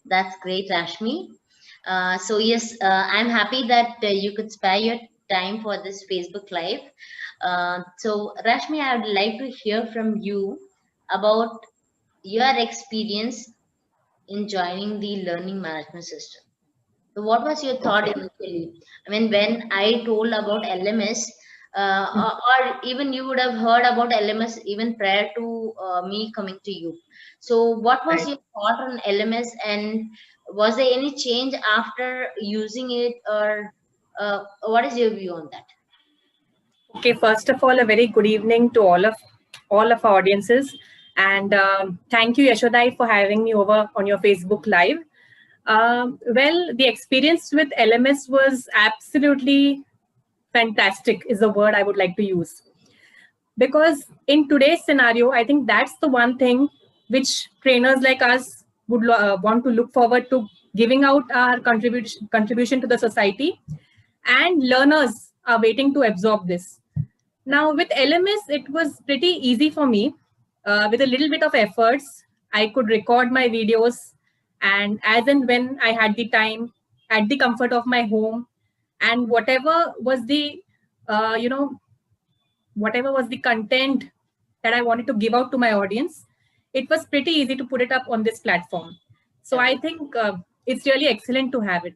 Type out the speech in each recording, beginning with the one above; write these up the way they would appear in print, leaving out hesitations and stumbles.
That's great, Rashmi. So yes, I'm happy that you could spare your time for this Facebook Live. So Rashmi, I would like to hear from you about your experience in joining the learning management system. So what was your thought Okay. initially? I mean, when I told about LMS, Hmm. or even you would have heard about LMS even prior to me coming to you. So what was Right. your thought on LMS, and was there any change after using it, or what is your view on that? Okay. First of all, a very good evening to all of our audiences, and thank you, Yashodai, for having me over on your Facebook Live. Well, the experience with LMS was absolutely fantastic. Is the word I would like to use, because in today's scenario, I think that's the one thing which trainers like us would want to look forward to, giving out our contribution to the society, and learners are waiting to absorb this. Now with LMS, it was pretty easy for me. With a little bit of efforts, I could record my videos, and as and when I had the time, at the comfort of my home, and uh, you know, whatever was the content that I wanted to give out to my audience, it was pretty easy to put it up on this platform. So I think it's really excellent to have it.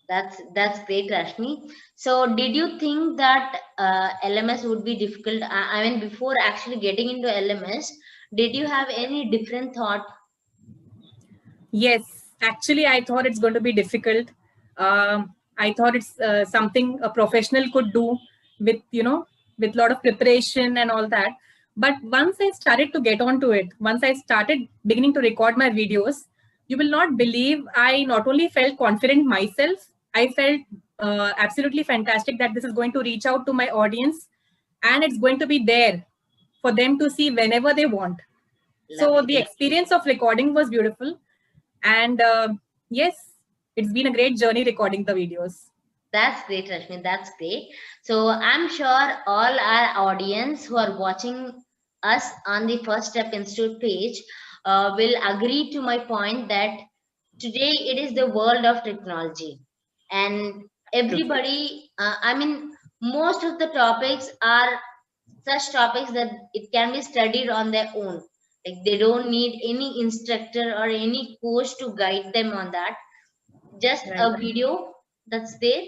That's great, Rashmi. So, did you think that LMS would be difficult? I mean, before actually getting into LMS, did you have any different thought? Yes, actually, I thought it's going to be difficult. I thought it's something a professional could do with, with a lot of preparation and all that. But once I started to get onto it, once I started beginning to record my videos, you will not believe, I not only felt confident myself, I felt absolutely fantastic that this is going to reach out to my audience, and it's going to be there for them to see whenever they want. So Lovely. the experience of recording was beautiful. And yes, it's been a great journey recording the videos. That's great, Rashmi. That's great. So I'm sure all our audience who are watching us on the First Step Institute page will agree to my point that today it is the world of technology, and Absolutely. everybody. I mean, most of the topics are such topics that it can be studied on their own. Like they don't need any instructor or any coach to guide them on that, just Right. a video that's there.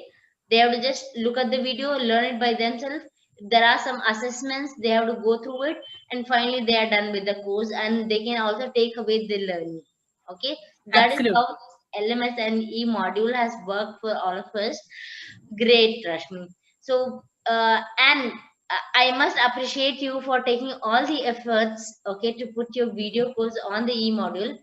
They have to just look at the video, learn it by themselves. There are some assessments, they have to go through it, and finally they are done with the course, and they can also take away the learning. Okay, that is how Absolutely. LMS and E module has worked for all of us. Great, Rashmi. So, and I must appreciate you for taking all the efforts, okay, to put your video course on the E module,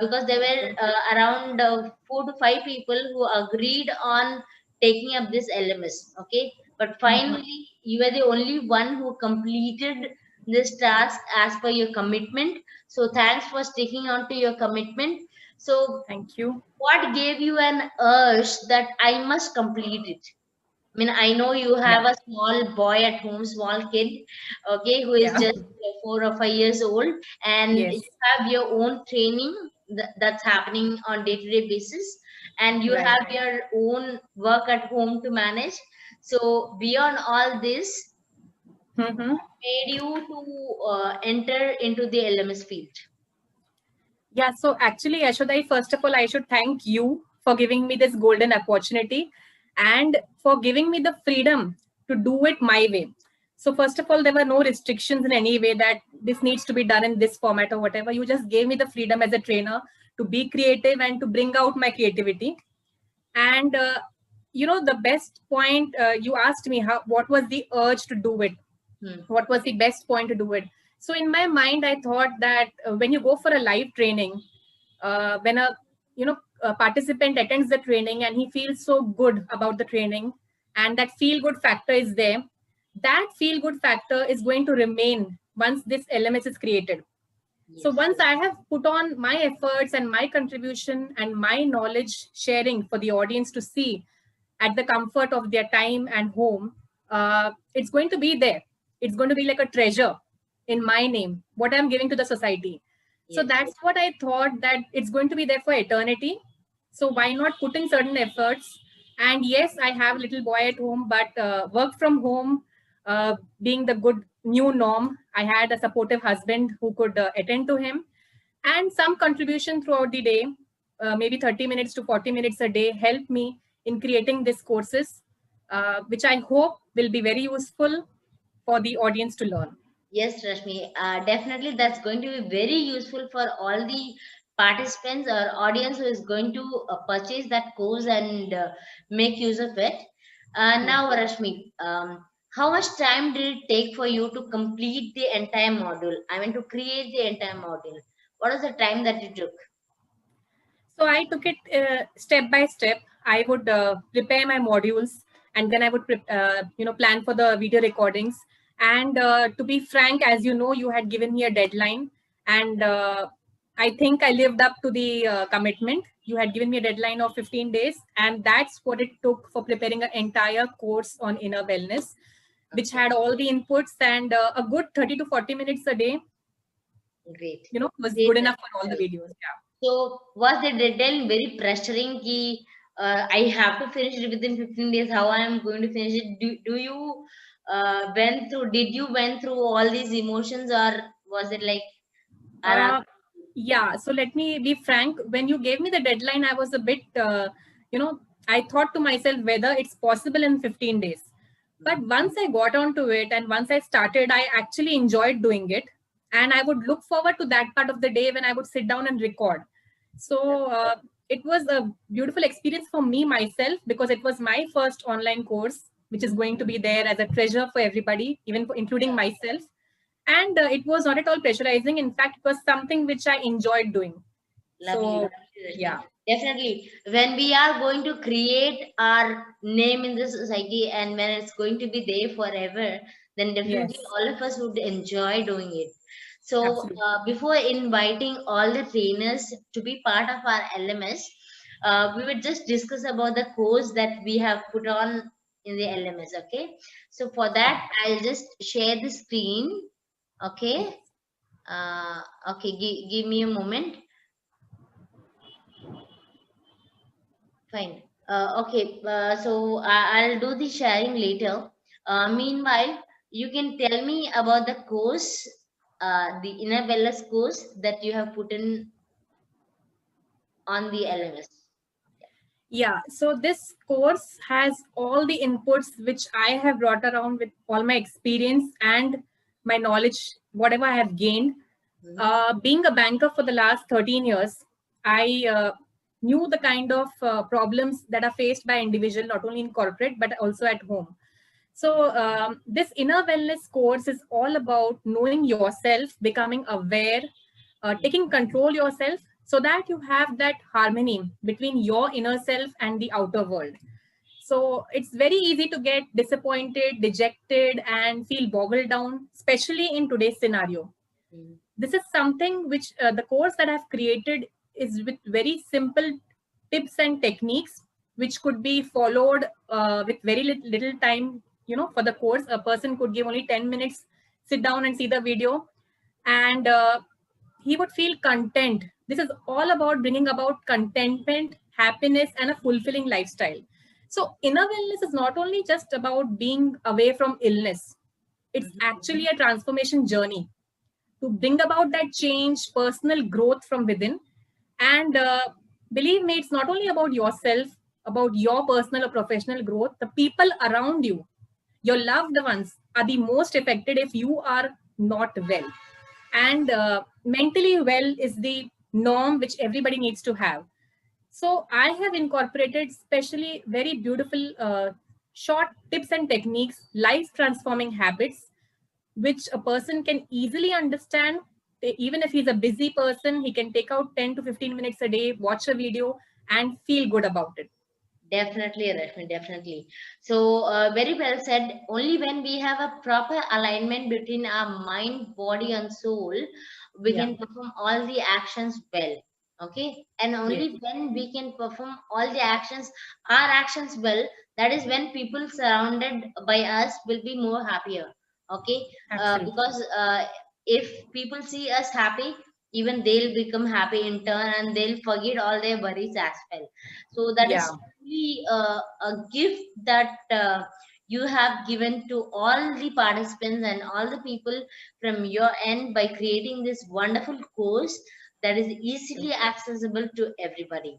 because there were around 4 to 5 people who agreed on taking up this LMS, okay. But Mhm. finally, you were the only one who completed this task as per your commitment. So, thanks for sticking on to your commitment. So, Thank you. what gave you an urge that I must complete it? I mean, I know you Yeah. have a small boy at home, small kid, okay, who is Yeah. just 4 or 5 years old, and you Yes. have your own training that's happening on day-to-day basis, and you Right. have your own work at home to manage. So, beyond all this, Hmm. made you to enter into the LMS field? Yeah. So actually, Yashodai, first of all, I should thank you for giving me this golden opportunity and for giving me the freedom to do it my way. So first of all, there were no restrictions in any way that this needs to be done in this format or whatever. You just gave me the freedom as a trainer to be creative and to bring out my creativity. And the best point, you asked me how what was the urge to do it, Hmm. what was the best point to do it. So in my mind, I thought that when you go for a live training, when a participant attends the training and he feels so good about the training, and that feel good factor is there, that feel good factor is going to remain once this LMS is created. So Yes, once yes. I have put on my efforts and my contribution and my knowledge sharing for the audience to see at the comfort of their time and home, it's going to be there. It's going to be like a treasure in my name, what I'm giving to the society. So Yes. that's what I thought, that it's going to be there for eternity. So why not put in certain efforts? And yes, I have a little boy at home, but work from home being the good new norm, I had a supportive husband who could attend to him, and some contribution throughout the day, maybe 30 minutes to 40 minutes a day, helped me in creating these courses, which I hope will be very useful for the audience to learn. Yes, Rashmi, definitely that's going to be very useful for all the participants or audience who is going to purchase that course and make use of it. Yeah. Now, Rashmi, how much time did it take for you to complete the entire module? I mean, to create the entire module. What was the time that you took? So I took it step by step. I would prepare my modules, and then I would plan for the video recordings. And to be frank, as you know, you had given me a deadline, and I think I lived up to the commitment. You had given me a deadline of 15 days, and that's what it took for preparing an entire course on inner wellness, which Okay, had all the inputs, and a good 30 to 40 minutes a day, great. was Great. good enough for all the videos. Yeah. So was the deadline very pressuring? Ki, I have to finish it within 15 days. How I am going to finish it? Do you went through? Did you went through all these emotions, or was it like around? Uh, yeah, so let me be frank. When you gave me the deadline, I was a bit, I thought to myself whether it's possible in 15 days. But once I got onto it and once I started, I actually enjoyed doing it. And I would look forward to that part of the day when I would sit down and record. So it was a beautiful experience for me myself, because it was my first online course, which is going to be there as a treasure for everybody, even for, including myself. And it was not at all pressurizing. In fact, it was something which I enjoyed doing. Lovely, So lovely, yeah. Rashmi. Definitely. When we are going to create our name in the society and when it's going to be there forever, then definitely Yes, all of us would enjoy doing it. So, absolutely. before inviting all the trainers to be part of our LMS, we would just discuss about the course that we have put on in the LMS. Okay. So, for that, I'll just share the screen. Okay. Okay. Give me a moment. Fine. Okay. I'll do the sharing later. Meanwhile, you can tell me about the course, the inner wellness course that you have put in on the LMS. Yeah, so this course has all the inputs which I have brought around with all my experience and my knowledge, whatever I have gained. Mm-hmm. Being a banker for the last 13 years, I knew the kind of problems that are faced by individual, not only in corporate, but also at home. So this inner wellness course is all about knowing yourself, becoming aware, taking control yourself, so that you have that harmony between your inner self and the outer world. So it's very easy to get disappointed, dejected, and feel boggled down, especially in today's scenario. Mm-hmm. This is something which the course that I've created is with very simple tips and techniques, which could be followed with very little time. For the course, a person could give only 10 minutes, sit down and see the video, and he would feel content. This is all about bringing about contentment, happiness, and a fulfilling lifestyle. So inner wellness is not only just about being away from illness, it's actually a transformation journey to bring about that change, personal growth from within. And believe me, it's not only about yourself, about your personal or professional growth. The people around you, your loved ones, are the most affected if you are not well. And mentally well is the norm which everybody needs to have. So I have incorporated specially very beautiful short tips and techniques, life transforming habits, which a person can easily understand. Even if he's a busy person, he can take out 10 to 15 minutes a day, watch a video, and feel good about it. Definitely, Rashmi, definitely. So, very well said. Only when we have a proper alignment between our mind, body, and soul, we Yeah. can perform all the actions well. Okay. And Yes. only when we can perform all the actions, our actions well, that is when people surrounded by us will be more happier. Okay. Absolutely. Because if people see us happy, even they'll become happy in turn, and they'll forget all their worries as well. So that Yeah. is really a gift that you have given to all the participants and all the people from your end by creating this wonderful course that is easily accessible to everybody.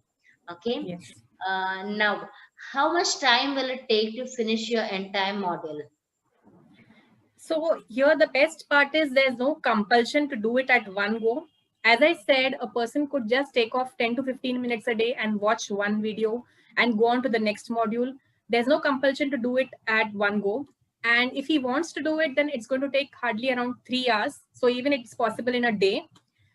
Okay. Yes. Now, how much time will it take to finish your entire module? So here the best part is there's no compulsion to do it at one go. As I said, a person could just take off 10 to 15 minutes a day and watch one video and go on to the next module. There's no compulsion to do it at one go. And if he wants to do it, then it's going to take hardly around 3 hours. So even it's possible in a day.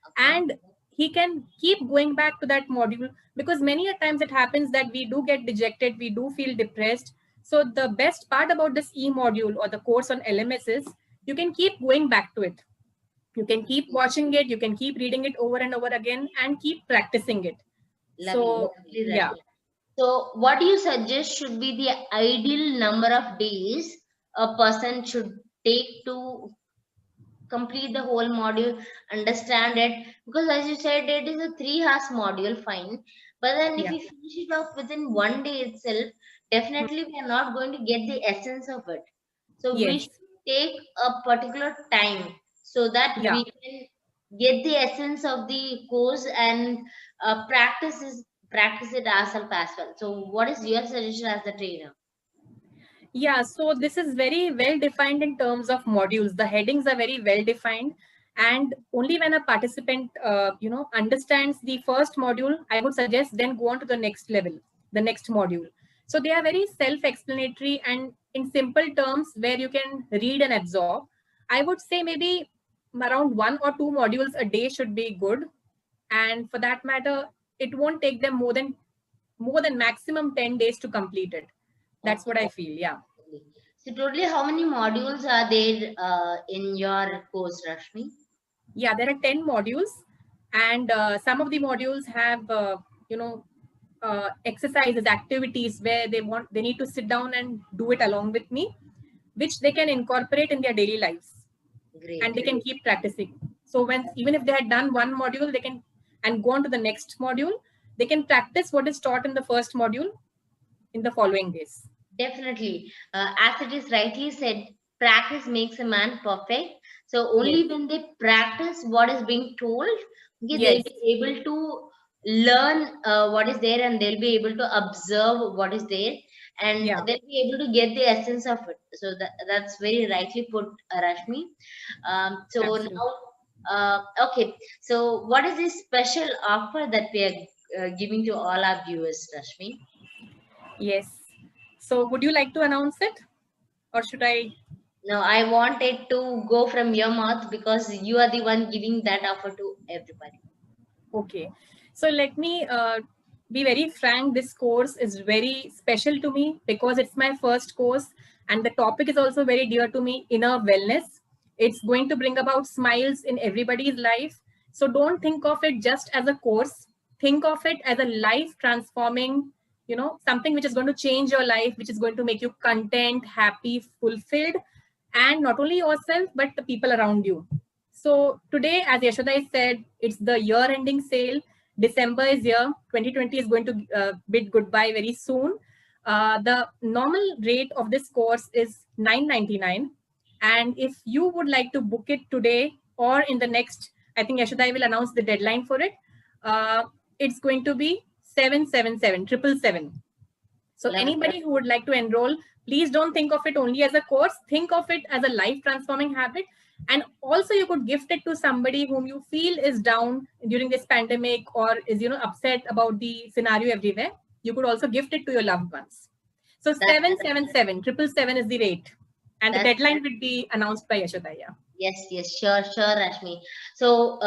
Okay. And he can keep going back to that module, because many a times it happens that we do get dejected, we do feel depressed. So the best part about this e-module or the course on LMS is you can keep going back to it, you can keep watching it, you can keep reading it over and over again and keep practicing it. Lovely, So lovely, yeah. Rashmi. So, what do you suggest should be the ideal number of days a person should take to complete the whole module, understand it? Because as you said, it is a 3 hours module, fine. But then if Yeah. we finish it off within one day itself, definitely we are not going to get the essence of it. So we Yes. should take a particular time so that Yeah. we can get the essence of the course and practice it ourselves as well. So what is your suggestion as a trainer? Yeah, so this is very well defined in terms of modules. The headings are very well defined, and only when a participant, understands the first module, I would suggest then go on to the next level, the next module. So they are very self-explanatory and in simple terms where you can read and absorb. I would say maybe around 1 or 2 modules a day should be good, and for that matter, it won't take them more than maximum 10 days to complete it. That's Okay. what I feel. Yeah. So totally, how many modules are there in your course, Rashmi? Yeah, there are 10 modules, and some of the modules have you know exercises, activities where they need to sit down and do it along with me, which they can incorporate in their daily lives, and Great. they can keep practicing. So when even if they had done one module, they can and go on to the next module, they can practice what is taught in the first module in the following days. Definitely. As it is rightly said, practice makes a man perfect. So Yes. only when they practice what is being told, okay, they'll Yes. be able to learn what is there, and they'll be able to observe what is there, and Yeah. they'll be able to get the essence of it. So that's very rightly put, Rashmi. So Absolutely. now, okay. So what is this special offer that we are giving to all our viewers, Rashmi? Yes. So would you like to announce it, or should I? No, I want it to go from your mouth because you are the one giving that offer to everybody. Okay. So let me be very frank. This course is very special to me because it's my first course, and the topic is also very dear to me, inner wellness. It's going to bring about smiles in everybody's life. So don't think of it just as a course. Think of it as a life transforming, something which is going to change your life, which is going to make you content, happy, fulfilled, and not only yourself, but the people around you. So today, as Yashodai said, it's the year-ending sale. December is here. 2020 is going to bid goodbye very soon. The normal rate of this course is $9.99. And if you would like to book it today or in the next, I think Yashodai will announce the deadline for it. Uh, it's going to be 777. So Love it. anybody who would like to enroll, please don't think of it only as a course. Think of it as a life transforming habit. And also you could gift it to somebody whom you feel is down during this pandemic or is, upset about the scenario everywhere. You could also gift it to your loved ones. So That, 777 is the rate. And the that's deadline will be announced by Yashodaya. yes, yes, sure, sure, Rashmi. So,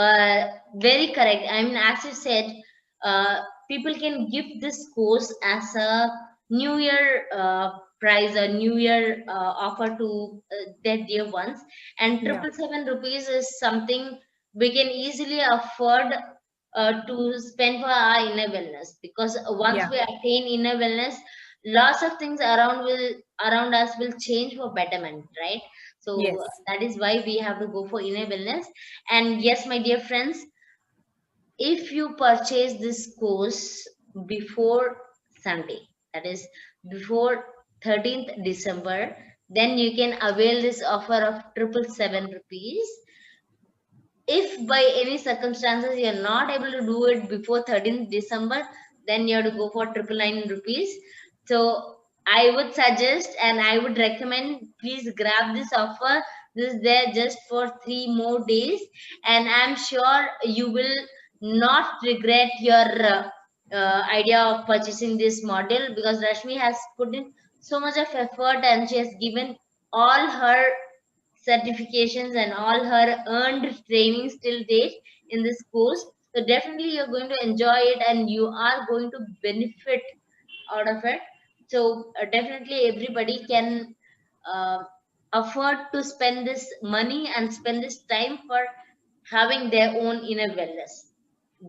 very correct. I mean, as you said, people can give this course as a New Year prize, a New Year offer to their dear ones. And Yeah. 777 rupees is something we can easily afford to spend for our inner wellness. Because once Yeah. we attain inner wellness, lots of things around us will change for betterment, right? So Yes. that is why we have to go for inner wellness. And yes, my dear friends, if you purchase this course before Sunday, that is before 13th December, then you can avail this offer of 777 rupees. If by any circumstances you're not able to do it before 13th December, then you have to go for 999 rupees. So I would suggest and I would recommend, please grab this offer. This is there just for 3 more days, and I'm sure you will not regret your idea of purchasing this model, because Rashmi has put in so much of effort and she has given all her certifications and all her earned trainings till date in this course. So definitely you're going to enjoy it and you are going to benefit out of it. So definitely everybody can uh, afford to spend this money and spend this time for having their own inner wellness.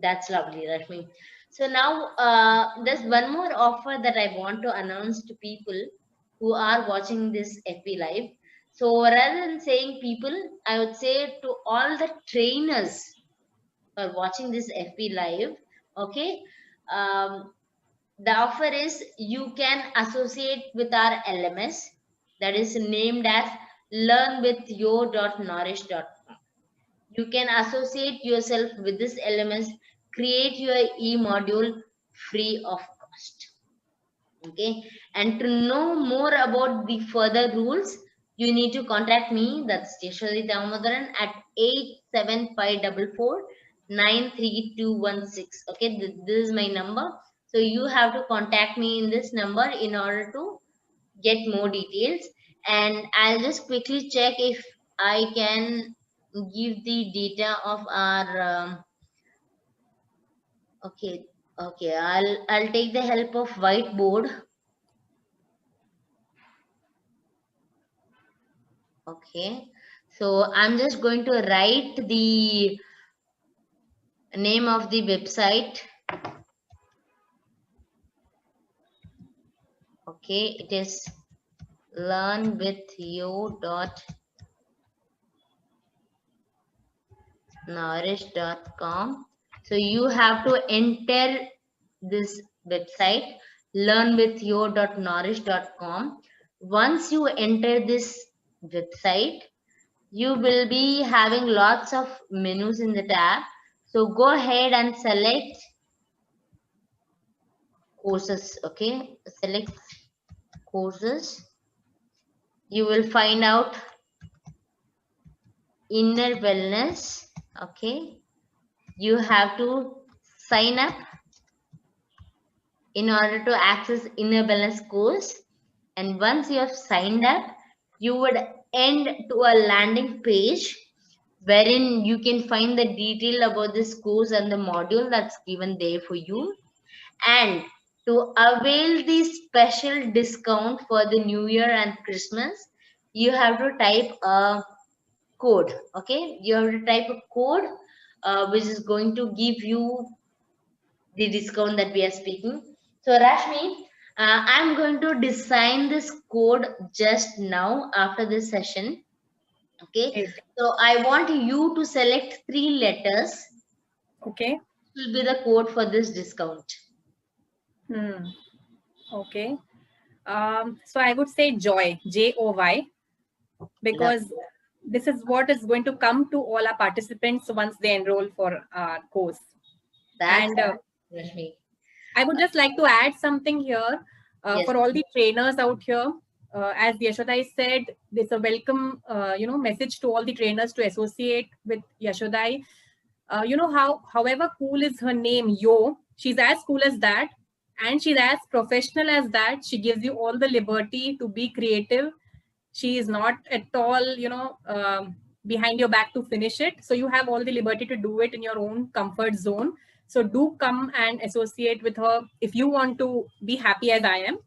That's lovely, Rashmi. So now there's one more offer that I want to announce to people who are watching this FB Live. So rather than saying people, I would say to all the trainers who are watching this FB Live, okay, um, the offer is you can associate with our LMS that is named as learnwithyo.nourish.com. You can associate yourself with this LMS, create your e-module free of cost. Okay, and to know more about the further rules, you need to contact me. That's Yashwati Damodaran at 87544 Okay, this is my number. So you have to contact me in this number in order to get more details. And I'll just quickly check if I can give the data of our okay. Okay, I'll take the help of whiteboard. Okay, so I'm just going to write the name of the website. Okay, it is learnwithyo.nourish.com. So you have to enter this website, learnwithyo.nourish.com. Once you enter this website, you will be having lots of menus in the tab. So go ahead and select courses. Okay, select courses. You will find out inner wellness. Okay, you have to sign up in order to access inner wellness course. And once you have signed up, you would end to a landing page wherein you can find the detail about this course and the module that's given there for you. And to avail the special discount for the New Year and Christmas, you have to type a code. Okay, you have to type a code which is going to give you the discount that we are speaking. So Rashmi, I'm going to design this code just now after this session. Okay, Great. so I want you to select 3 letters. Okay. Will be the code for this discount. Okay. So I would say joy, Joy, because this is what is going to come to all our participants once they enroll for our course. That's And Rashmi. I would just like to add something here Yes. for all the trainers out here. As Yashodai said, there's a welcome, message to all the trainers to associate with Yashodai. However cool is her name, Yo, she's as cool as that, and she's as professional as that. She gives you all the liberty to be creative. She is not at all, behind your back to finish it. So you have all the liberty to do it in your own comfort zone. So do come and associate with her if you want to be happy as I am.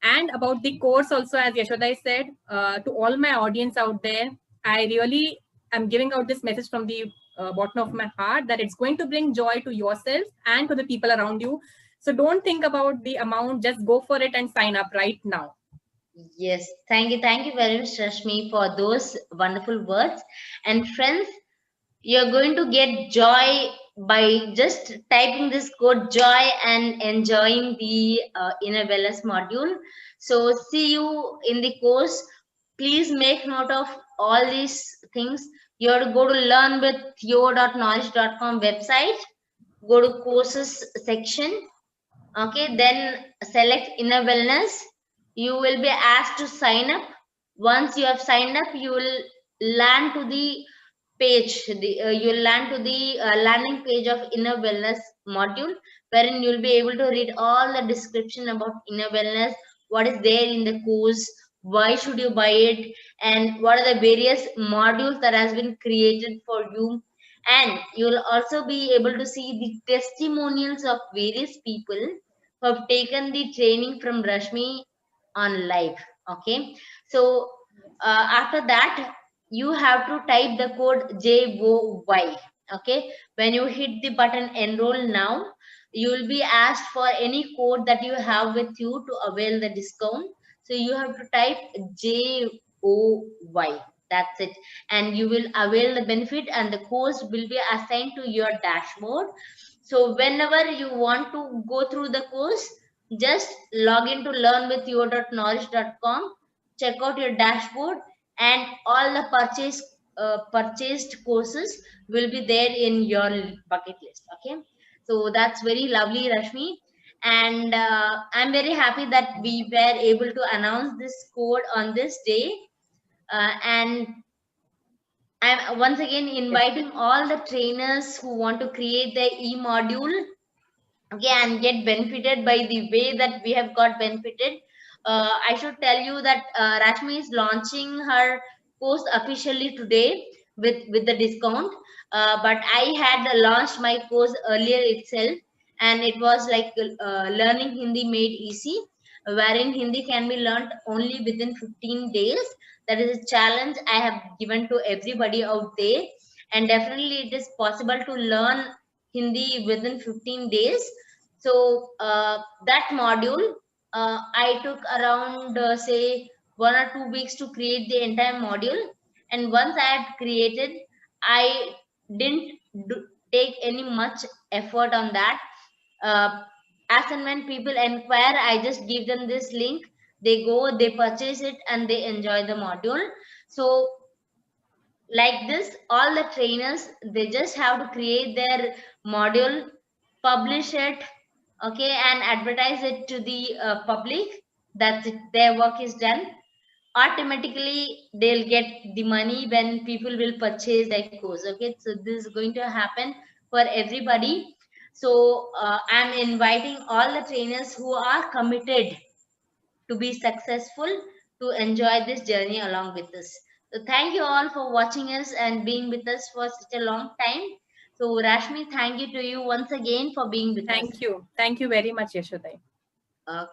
And about the course also, as Yashodai said, to all my audience out there, I really am giving out this message from the bottom of my heart that it's going to bring joy to yourself and to the people around you. So don't think about the amount, just go for it and sign up right now. Yes, thank you very much, Rashmi, for those wonderful words. And friends, you're going to get joy by just typing this code joy and enjoying the inner wellness module. So see you in the course. Please make note of all these things. You have to go to learn with yo.knowledge.com website, go to courses section. Okay, then select inner wellness. You will be asked to sign up. Once you have signed up, you will land to the page. You'll land to the landing page of inner wellness module, wherein you'll be able to read all the description about inner wellness, what is there in the course, why should you buy it, and what are the various modules that has been created for you. And you'll also be able to see the testimonials of various people who have taken the training from Rashmi on live. Okay, so after that, you have to type the code JOY. Okay, when you hit the button enroll now, you will be asked for any code that you have with you to avail the discount. So you have to type JOY. That's it, and you will avail the benefit, and the course will be assigned to your dashboard. So whenever you want to go through the course, just log in to learnwithyou.knowledge.com, check out your dashboard, and all the purchased courses will be there in your bucket list. Okay, so that's very lovely, Rashmi, and I'm very happy that we were able to announce this code on this day, and I'm once again Yes. inviting all the trainers who want to create their e-module, okay, and get benefited by the way that we have got benefited. I should tell you that Rashmi is launching her course officially today with the discount. But I had launched my course earlier itself, and it was like learning Hindi made easy, wherein Hindi can be learnt only within 15 days. That is a challenge I have given to everybody out there, and definitely it is possible to learn Hindi within 15 days. So that module, I took around say 1 or 2 weeks to create the entire module. And once I had created, I didn't take any much effort on that. Uh, as and when people inquire, I just give them this link. They go, they purchase it, and they enjoy the module. So like this, all the trainers, they just have to create their module, publish it, okay, and advertise it to the public. That's it, their work is done. Automatically they'll get the money when people will purchase their course. Okay, so this is going to happen for everybody. So I'm inviting all the trainers who are committed to be successful, to enjoy this journey along with us. So thank you all for watching us and being with us for such a long time. So Rashmi, thank you to you once again for being with us. Thank you. Thank you very much, Yashodai. Okay.